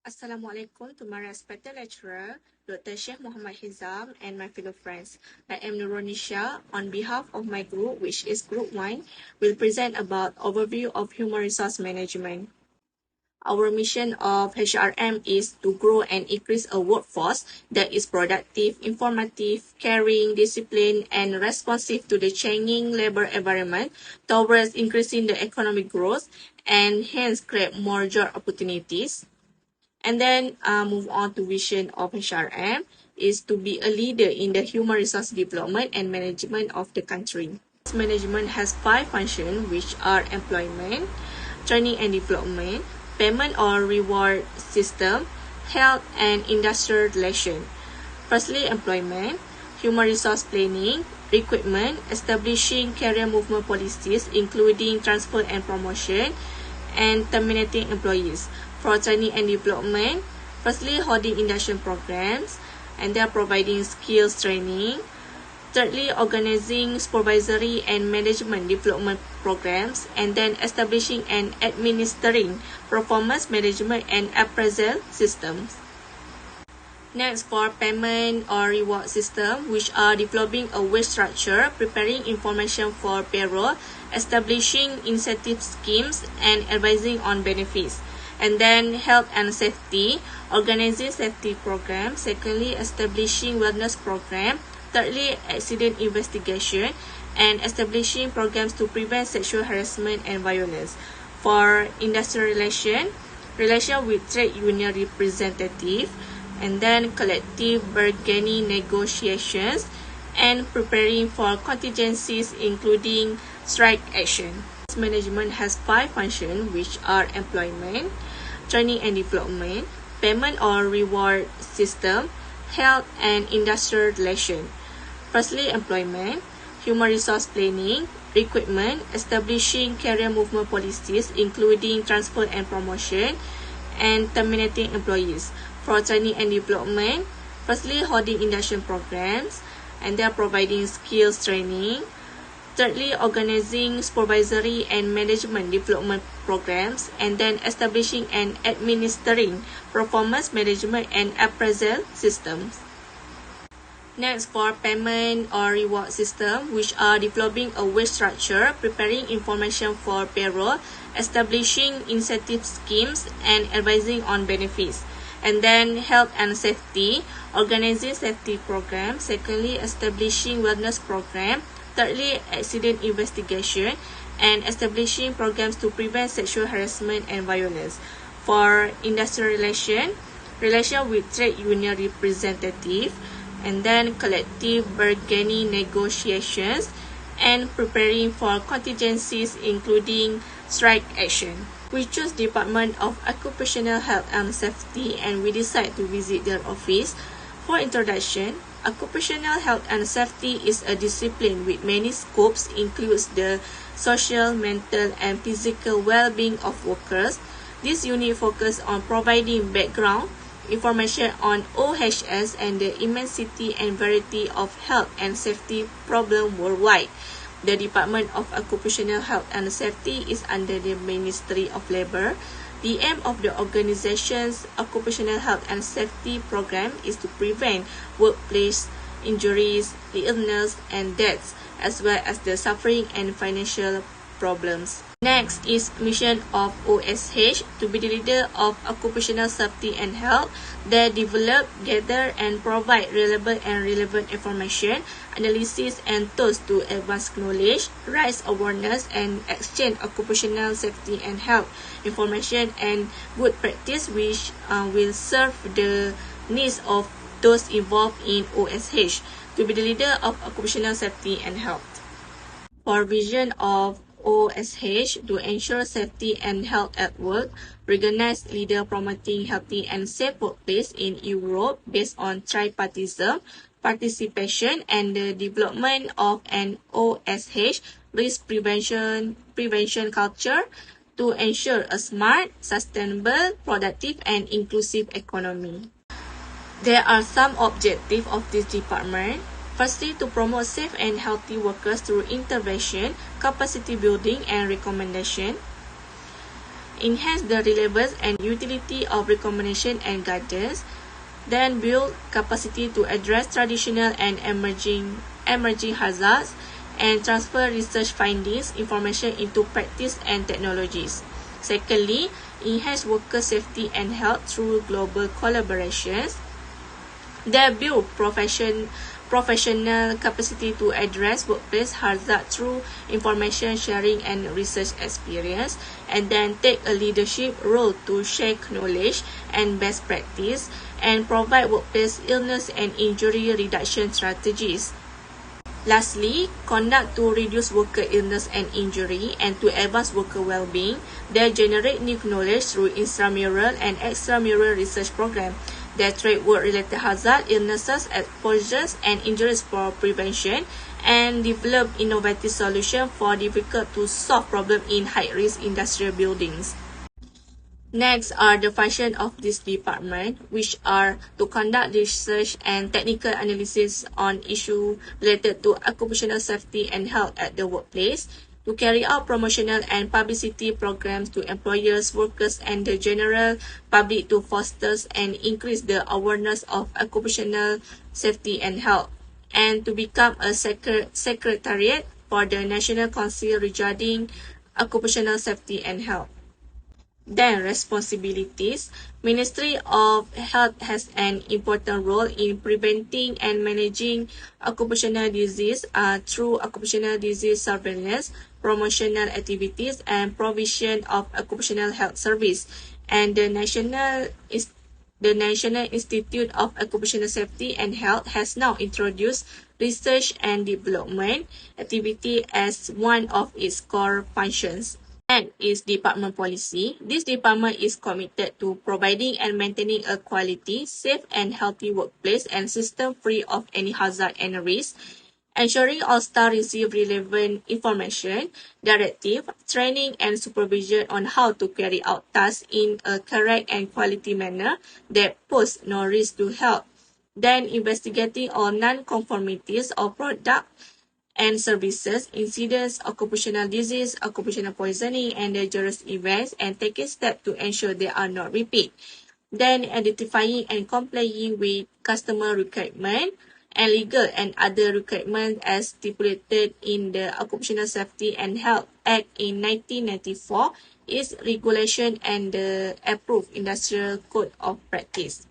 Assalamualaikum to my respected lecturer, Dr. Sheikh Muhammad Hizam, and my fellow friends. I am Nuronisha. On behalf of my group, which is Group 1, will present about overview of human resource management. Our mission of HRM is to grow and increase a workforce that is productive, informative, caring, disciplined, and responsive to the changing labor environment towards increasing the economic growth and hence create more job opportunities. And then move on to vision of HRM is to be a leader in the human resource development and management of the country. Management has 5 functions, which are employment, training and development, payment or reward system, health and industrial relation. Firstly, employment, human resource planning, recruitment, establishing career movement policies including transfer and promotion, and terminating employees. For training and development, firstly, holding induction programs, and they are providing skills training. Thirdly, organizing supervisory and management development programs, and then establishing and administering performance management and appraisal systems. Next, for payment or reward system, which are developing a wage structure, preparing information for payroll, establishing incentive schemes, and advising on benefits. And then health and safety, organizing safety programs. Secondly, establishing wellness program. Thirdly, accident investigation, and establishing programs to prevent sexual harassment and violence. For industrial relation with trade union representative, and then collective bargaining negotiations, and preparing for contingencies including strike action. Management has 5 functions, which are employment, training and development, payment or reward system, health and industrial relation. Firstly, employment, human resource planning, recruitment, establishing career movement policies including transfer and promotion, and terminating employees. For training and development, firstly, holding induction programs, and they are providing skills training. Thirdly, organizing supervisory and management development programs, and then establishing and administering performance management and appraisal systems. Next, for payment or reward system, which are developing a wage structure, preparing information for payroll, establishing incentive schemes, and advising on benefits. And then health and safety, organizing safety programs. Secondly, establishing wellness program. Thirdly, accident investigation, and establishing programs to prevent sexual harassment and violence. For industrial relation with trade union representative, and then collective bargaining negotiations, and preparing for contingencies including strike action. We chose Department of Occupational Health and Safety, and we decided to visit their office. For introduction, occupational health and safety is a discipline with many scopes, includes the social, mental, and physical well-being of workers. This unit focuses on providing background information on OHS and the immensity and variety of health and safety problems worldwide. The Department of Occupational Health and Safety is under the Ministry of Labor. The aim of the organization's occupational health and safety program is to prevent workplace injuries, illness, and deaths, as well as the suffering and financial problems. Next is mission of OSH, to be the leader of occupational safety and health. They develop, gather, and provide reliable and relevant information, analysis, and tools to advance knowledge, raise awareness, and exchange occupational safety and health information and good practice, which will serve the needs of those involved in OSH, to be the leader of occupational safety and health. For vision of OSH, to ensure safety and health at work, recognized leader promoting healthy and safe workplace in Europe based on tripartism, participation, and the development of an OSH risk prevention culture to ensure a smart, sustainable, productive, and inclusive economy. There are some objectives of this department. Firstly, to promote safe and healthy workers through intervention, capacity building, and recommendation. enhance the relevance and utility of recommendation and guidance, then build capacity to address traditional and emerging hazards, and transfer research findings, information into practice and technologies. Secondly, enhance worker safety and health through global collaborations. They build professional capacity to address workplace hazard through information sharing and research experience, and then take a leadership role to share knowledge and best practice and provide workplace illness and injury reduction strategies. Lastly, conduct to reduce worker illness and injury and to advance worker well-being. They generate new knowledge through intramural and extramural research programs. They track work-related hazards, illnesses, exposures, and injuries for prevention, and develop innovative solutions for difficult-to-solve problems in high-risk industrial buildings. Next are the functions of this department, which are to conduct research and technical analysis on issues related to occupational safety and health at the workplace, to carry out promotional and publicity programs to employers, workers, and the general public to foster and increase the awareness of occupational safety and health, and to become a secretariat for the National Council regarding occupational safety and health. Then responsibilities. Ministry of Health has an important role in preventing and managing occupational disease through occupational disease surveillance, promotional activities, and provision of occupational health service. And the National Institute of Occupational Safety and Health has now introduced research and development activity as one of its core functions. And is department policy. This department is committed to providing and maintaining a quality, safe and healthy workplace and system free of any hazard and risk, ensuring all staff receive relevant information, directive, training and supervision on how to carry out tasks in a correct and quality manner that pose no risk to health. Then investigating all non-conformities of product and services, incidents, occupational disease, occupational poisoning, and dangerous events, and taking steps to ensure they are not repeat. Then identifying and complying with customer requirement and legal and other requirements as stipulated in the Occupational Safety and Health Act in 1994 is regulation and the approved industrial code of practice.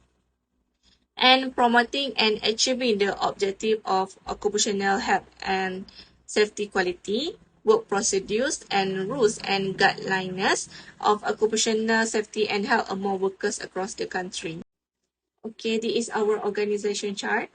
And promoting and achieving the objective of occupational health and safety quality, work procedures and rules and guidelines of occupational safety and health among workers across the country. Okay, this is our organization chart.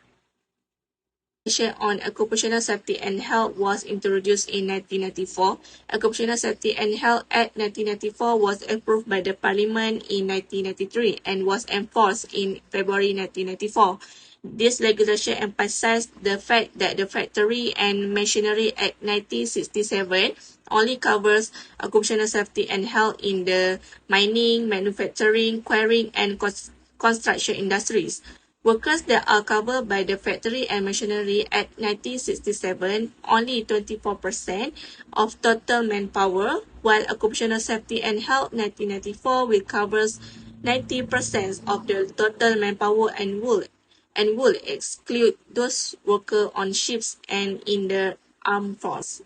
On Occupational Safety and Health was introduced in 1994. Occupational Safety and Health Act 1994 was approved by the Parliament in 1993 and was enforced in February 1994. This regulation emphasized the fact that the Factory and Machinery Act 1967 only covers occupational safety and health in the mining, manufacturing, quarrying, and construction industries. Workers that are covered by the Factory and Machinery Act 1967 only 24% of total manpower, while Occupational Safety and Health 1994 will cover 90% of the total manpower and will exclude those workers on ships and in the armed force.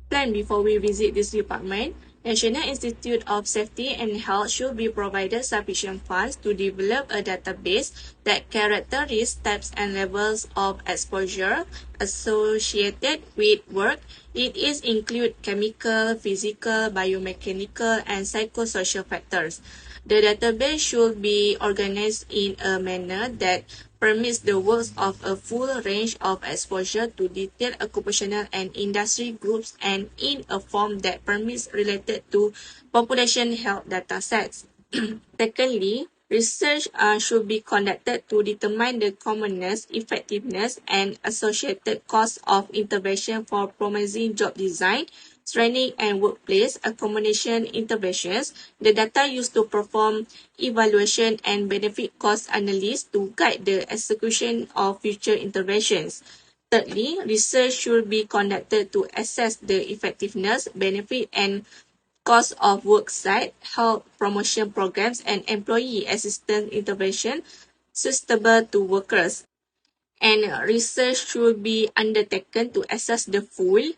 Plan before we visit this department. National Institute of Safety and Health should be provided sufficient funds to develop a database that characterizes types and levels of exposure associated with work. It is include chemical, physical, biomechanical, and psychosocial factors. The database should be organized in a manner that permits the work of a full range of exposure to detailed occupational and industry groups and in a form that permits related to population health data sets. Secondly, research should be conducted to determine the commonness, effectiveness, and associated costs of intervention for promising job design, training, and workplace accommodation interventions. The data used to perform evaluation and benefit cost analysis to guide the execution of future interventions. Thirdly, research should be conducted to assess the effectiveness, benefit, and cost of work site, health promotion programs, and employee assistance intervention suitable to workers. And research should be undertaken to assess the full,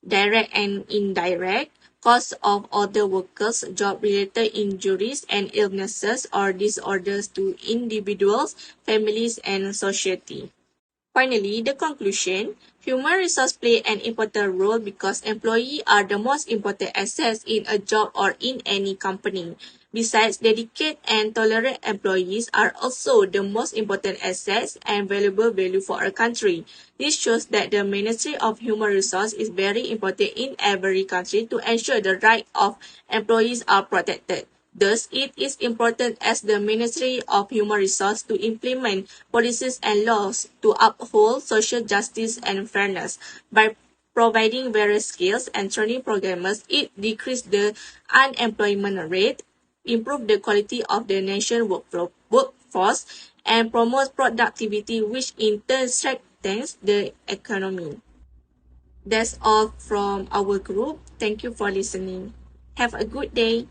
direct and indirect costs of other workers' job-related injuries and illnesses or disorders to individuals, families, and society. Finally, the conclusion. Human resources play an important role because employees are the most important assets in a job or in any company. Besides, dedicated and tolerant employees are also the most important assets and valuable value for a country. This shows that the Ministry of Human Resources is very important in every country to ensure the rights of employees are protected. Thus, it is important as the Ministry of Human Resources to implement policies and laws to uphold social justice and fairness. By providing various skills and training programs, it decreases the unemployment rate, improve the quality of the nation's workforce, and promotes productivity, which in turn strengthens the economy. That's all from our group. Thank you for listening. Have a good day.